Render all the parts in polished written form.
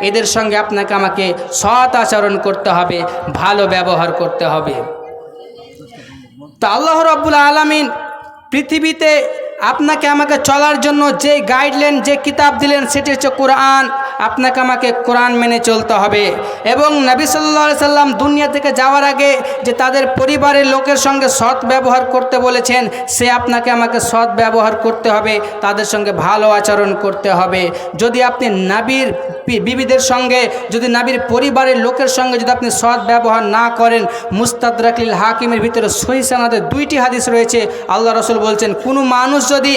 এদের সঙ্গে আপনাকে আমাকে সৎ আচরণ করতে হবে, ভালো ব্যবহার করতে হবে। তো আল্লাহ রাব্বুল আলামিন পৃথিবীতে আপনাকে আমাকে চলার জন্য যে গাইডলাইন, যে কিতাব দিলেন সেটি হচ্ছে কোরআন। আপনাকে আমাকে কোরআন মেনে চলতে হবে। এবং নবী সাল্লাল্লাহু আলাইহি সাল্লাম দুনিয়া থেকে যাওয়ার আগে যে তাদের পরিবারের লোকের সঙ্গে সৎ ব্যবহার করতে বলেছেন, সে আপনাকে আমাকে সৎ ব্যবহার করতে হবে, তাদের সঙ্গে ভালো আচরণ করতে হবে। যদি আপনি নবীর বিবিদের সঙ্গে, যদি নবীর পরিবারের লোকের সঙ্গে যদি আপনি সৎ ব্যবহার না করেন, মুস্তাদরাকুল হাকিমের ভিতরে সহিহ সনদে 2টি হাদিস রয়েছে। আল্লাহ রাসূল বলছেন, কোনো মানুষ যদি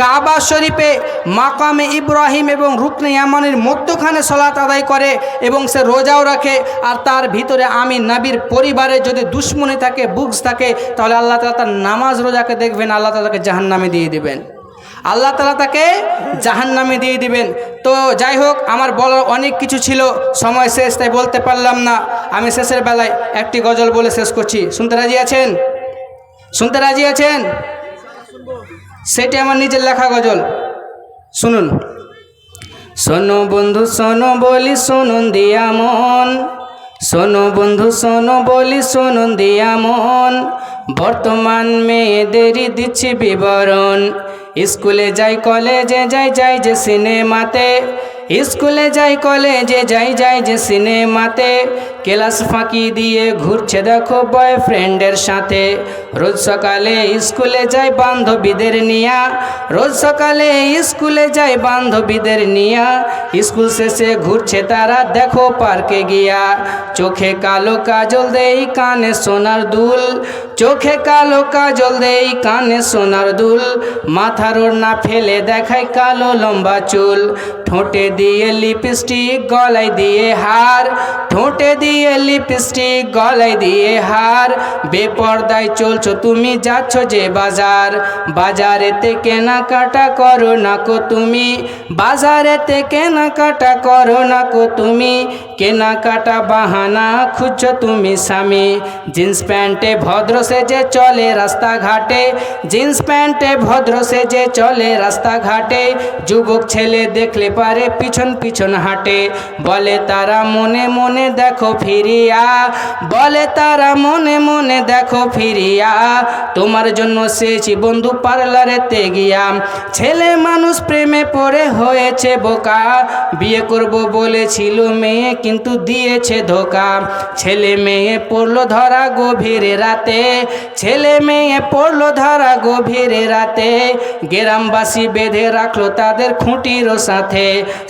কাবা শরীফে মাকামে ইব্রাহিম এবং রুকনে ইয়ামানির মধ্যখানে সালাত আদায় করে এবং সে রোজাও রাখে, আর তার ভিতরে আমি নবীর পরিবারে যদি দুশ্মনী থাকে, বুগস থাকে, তাহলে আল্লাহ তাআলা তার নামাজ রোজাকে দেখবেন, আল্লাহ তাআলা তাকে জাহান্নামে দিয়ে দিবেন। আল্লাহ তাআলা তাকে জাহান্নামে দিয়ে দিবেন। তো যাই হোক, আমার বলার অনেক কিছু ছিল, সময় শেষ, তাই বলতে পারলাম না। আমি শেষের বেলায় একটি গজল বলে শেষ করছি। শুনতে রাজি আছেন? শুনতে রাজি আছেন? সেটি আমার নিজের লেখা গজল, শুনুন। শোনো বন্ধু শোনো বলি শুনুন দিয়া মন, শোনো বন্ধু শোনো বলি শুনুন দিয়া মন, বর্তমান মেয়েদেরই দিচ্ছি বিবরণ। স্কুলে যাই কলেজে যাই যাই যে সিনেমাতে, স্কুলে যাই কলেজে যাই যাই যে সিনেমাতে, ক্লাস ফাঁকি দিয়ে ঘুরছে দেখো বয়ফ্রেন্ডের সাথে। রোজ সকালে স্কুলে যাই বান্ধবীদের নিয়া, রোজ সকালে স্কুলে যাই বান্ধবীদের নিয়া, স্কুল শেষে ঘুরছে তারা দেখো পার্কে গিয়া। চোখে কালো কাজল দেই কানে সোনার দুল, চোখে কালো কাজল দেই কানে সোনার দুল, মাথার ওড়না ফেলে দেখায় কালো লম্বা চুল, ঠোঁটে দিয়ে লিপস্টিক গলায় দিয়ে হার, ঠোঁটে দিয়ে লিপস্টিক গলায় দিয়ে হার, বেপরদায় চলছো তুমি যাচ্ছ যে বাজার, বাজারেতে কেনাকাটা করো না কো তুমি, বাজারেতে কেনাকাটা করো না কো তুমি, কেনাকাটা বাহানা খুঁজছো তুমি স্বামী। জিন্স প্যান্টে ভদ্র সেজে চলে রাস্তাঘাটে, জিন্স প্যান্টে ভদ্র সেজে চলে রাস্তাঘাটে, যুবক ছেলে দেখলে পারে পিছন পিছন হাঁটে, বলে তারা মনে মনে দেখো ফিরিয়া, বলে তারা মনে মনে দেখো ফিরিয়া, তোমার জন্য সেছি বন্ধু পার্লারেতে গিয়া। ছেলে মানুষ প্রেমে পড়ে হয়েছে বোকা, বিয়ে করব বলেছিল মেয়ে কিন্তু দিয়েছে ধোকা। ছেলে মেয়ে পড়লো ধরা গভীর রাতে, ছেলে মেয়ে পড়লো ধরা গভীর রাতে, গ্রামবাসী বেঁধে রাখলো তাদের খুঁটির সাথে।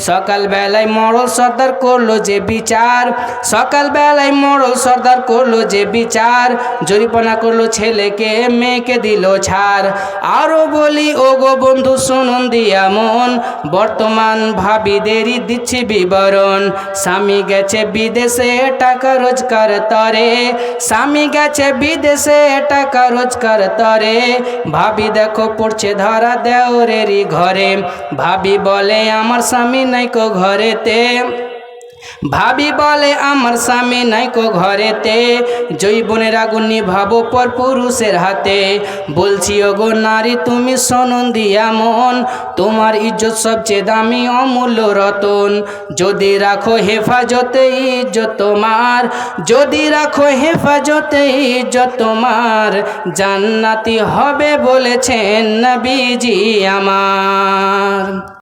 সকালবেলায় মোড়ল সর্দার করলো যে বিচার, সকালবেলায় মোড়ল সর্দার করলো যে বিচার, জরিমানা করলো ছেলেকে মেয়েকে দিল ছাড়। আরো বলি ও গো বন্ধু শুনুন দিয়া মন, বর্তমান ভাবিদেরই দিচ্ছি বিবরণ। স্বামী গেছে বিদেশে টাকা রোজগার তরে, স্বামী গেছে বিদেশে টাকা রোজগার তরে, ভাবি দেখো পড়ছে ধরা দেওরেরই ঘরে, ভাবি বলে আমার স্বামী নাইকো ঘরেতে, ভাবি বলে আমার স্বামী নাইকো ঘরেতে, জৈবনের আগুন নিভাবো পর পুরুষের হাতে। বলছি ওগো নারী তুমি শোনো দিয়া মন, তোমার ইজ্জত সবচেয়ে দামি অমূল্য রতন, যদি রাখো হেফাজতে ইজ্জত তোমার, যদি রাখো হেফাজতে ইজ্জত তোমার, জান্নাতি হবে বলেছেন নবীজি আমার।